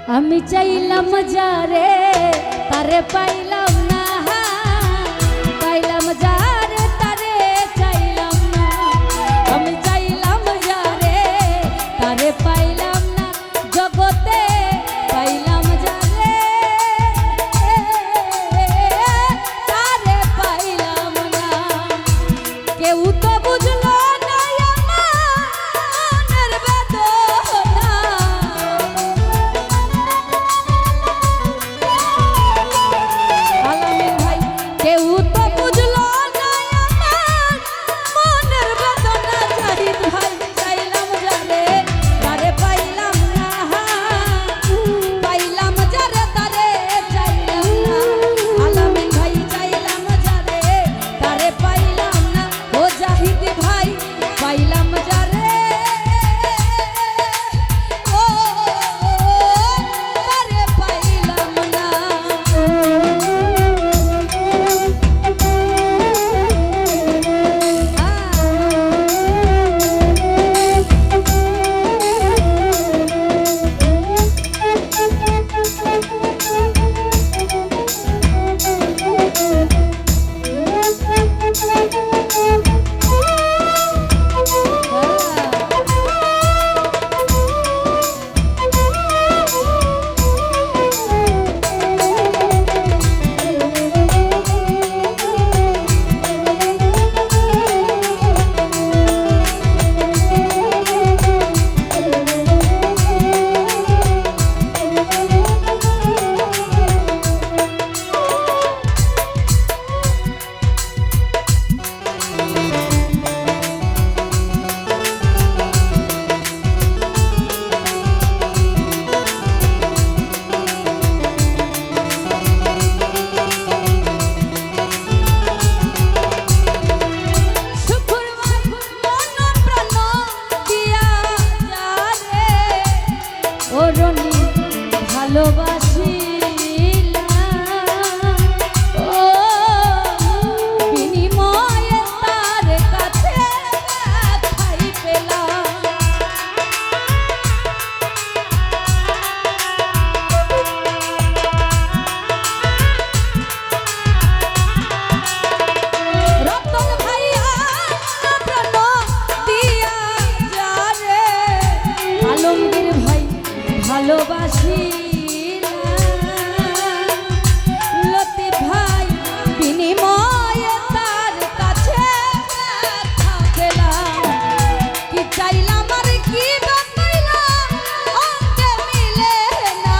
আমি চাইলাম যারে তারে পাইলাম না, পাইলাম যারে তারে চাইলাম না। আমি চাইলাম যারে তারে পাইলাম না, জগতে পাইলাম যারে তারে পাইলাম না। কেউ তো বুঝলো না আমার বেদনা, আলামিন ভাই কেউ তো বুঝলো না আমার মনের বেদনা। জাহিদ ভাই চাইলাম যারে তারে পাইলাম না, পাইলাম যারে তারে চাইলাম না। আলামিন ভাই চাইলাম যারে তারে পাইলাম না, ও জাহিদ ভাই পাইলাম যারে ও তারে পাইলাম না। ভালোবাসি লতিফ ভাই বিনিময়ে তার কাছে থাকলাম। কি চাইলাম আর কি বানাইলাম অঙ্কে মিলে না।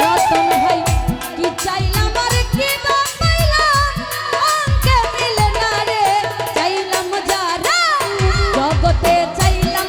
রতন ভাই কি চাইলাম আর কি বানাইলাম অঙ্কে মিলে না রে। চাইলাম যারা জগতে চাইলাম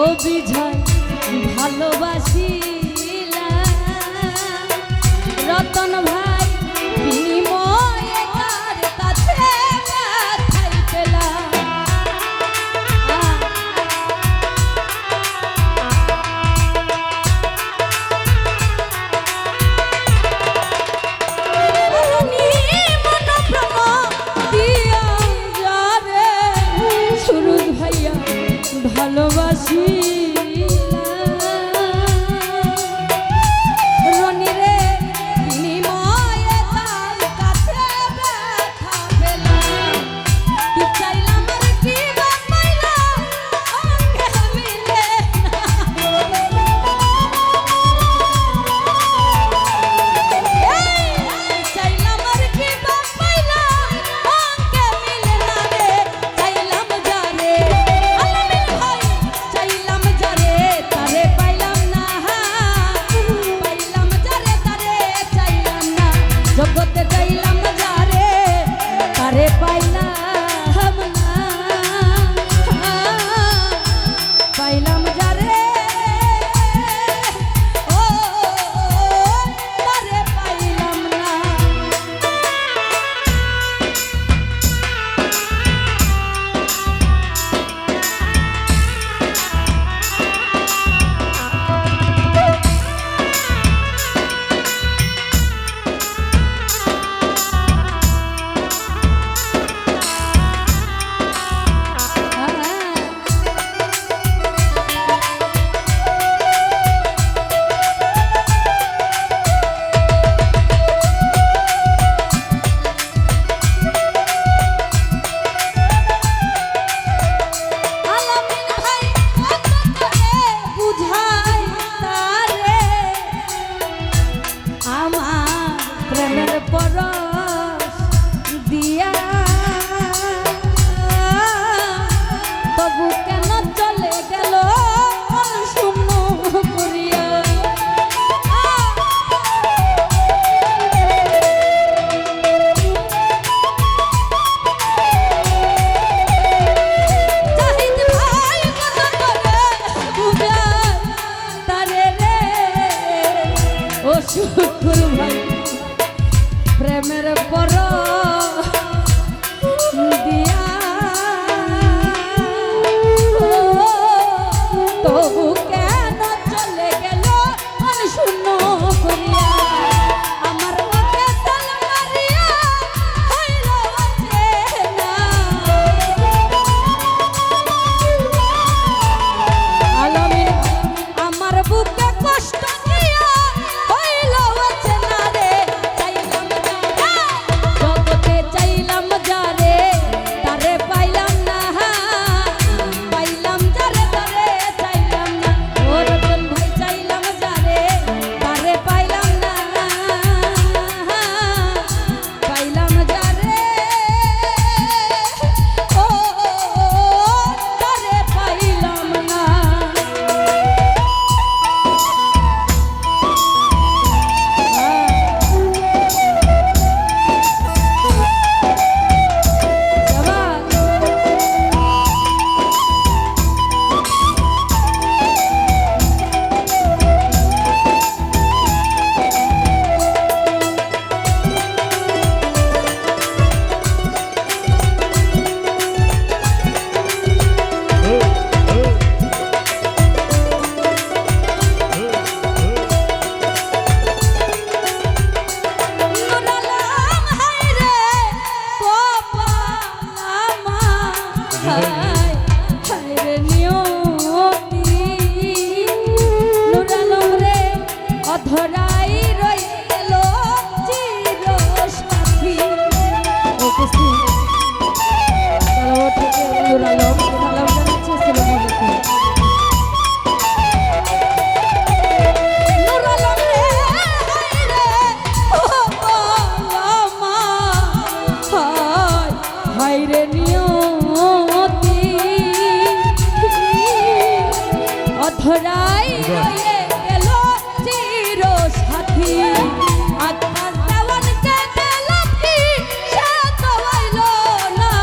ও বিজয় ভালোবাসিলা রতন ভাই বিনিময়ে তার কাছে ব্যথাই পেলাম। ভালোবাসি রনি রে বিনিময়ে তার কাছে ব্যথা পেলাম। কি চাইলাম আর কি বা পাইলাম অঙ্গে মিলে চাইলাম আর কি বা পাইলাম অঙ্গে মিলে না রে। চাইলাম যারে জগতে চাইলাম যারে তারে পাইলাম না, পাইলাম যারে ও তারে পাইলাম না। শুকুর ভাই প্রেমের পর দিয়া তবু কেন চলে গেল মন শূন্য করিয়া। আমার বুকে তাল মারিয়া হইল চেনা আলমিন আমার বুকে কষ্ট অধরাই রই গেল চির সাথী। হায়রে নিয়তি অধরাই রয়ে গেল চির সাথী। আত্মার দেওয়ানকে গেলাম কি সে তো হইল না।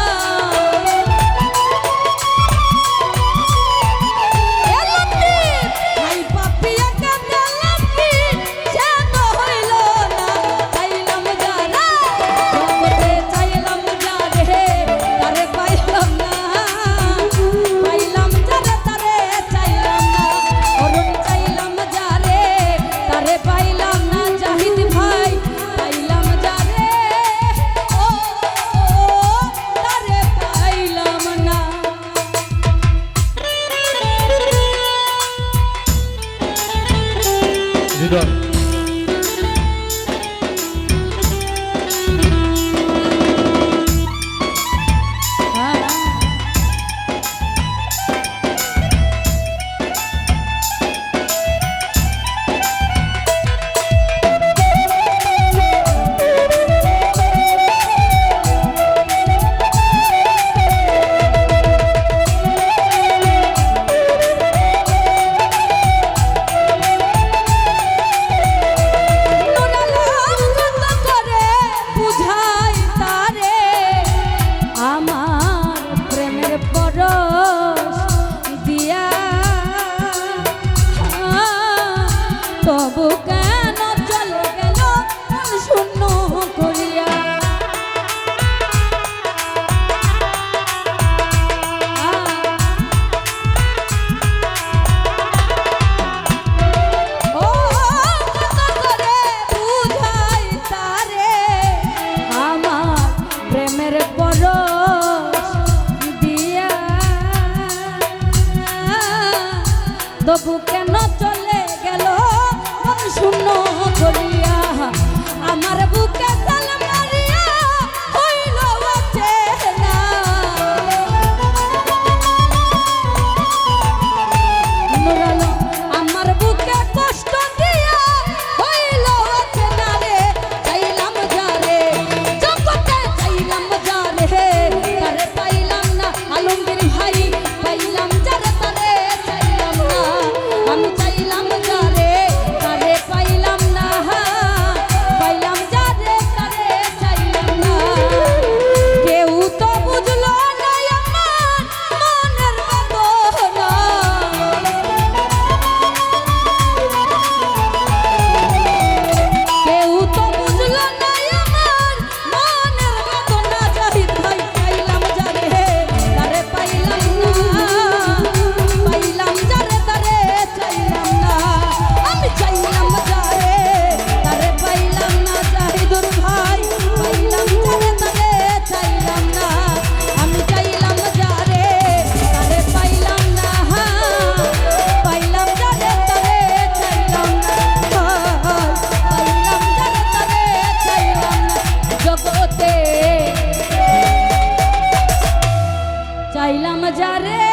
পাইলাম যারে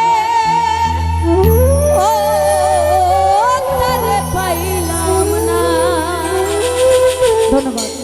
ও তারে পাইলাম না। ধন্যবাদ।